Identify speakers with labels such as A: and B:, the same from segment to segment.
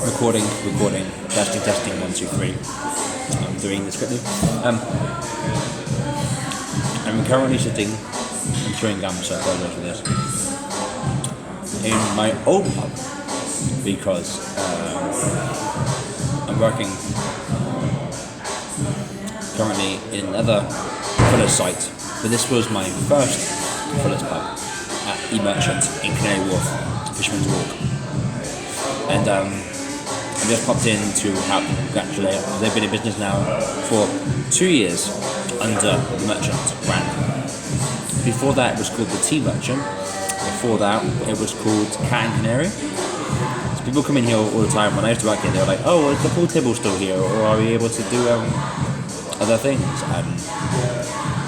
A: recording, testing, 1, 2, 3. I'm doing this quickly. I'm currently sitting and chewing gum, so I apologize for this, in my old pub, because I'm working currently in another Fuller's site, but this was my first Fuller's pub at the Merchant in Canary Wharf, Fisherman's Walk. And I just popped in to help them congratulate. They've been in business now for 2 years under the Merchant brand. Before that it was called the Tea Merchant. Before that it was called Cat and Canary. So people come in here all the time. When I used to work here, they were like, "Oh, is the pool table still here, or are we able to do other things?"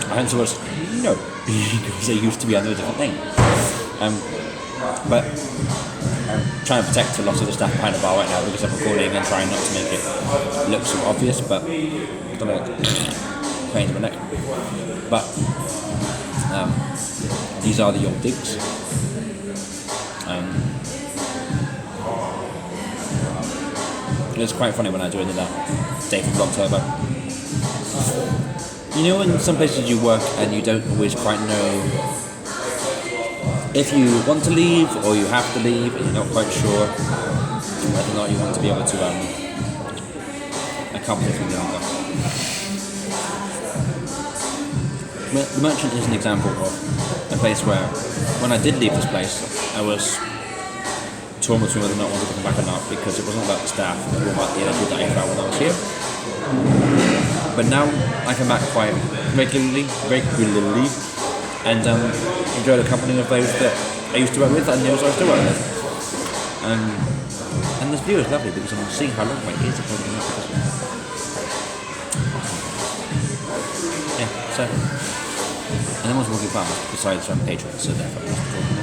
A: My answer was no, because they used to be under a different name. But I'm trying to protect a lot of the stuff behind the bar right now because I'm recording and trying not to make it look so obvious, but I don't know, pain in my neck. But these are the old digs. It's quite funny when I do it that day for VLOGTOBER. You know, in some places you work and you don't always quite know if you want to leave or you have to leave, and you're not quite sure whether or not you want to be able to accomplish something longer. The Merchant is an example of a place where, when I did leave this place, I was torn between whether or not I wanted to come back or not, because it wasn't about the staff, it was more about the energy that I felt when I was here. But now I come back quite regularly, and enjoy the company of those that I used to work with and those I still work with. And this view is lovely because I'm seeing how long my ears are pointing up. Yeah, so. And no one's walking past besides patrons, so therefore I must talk.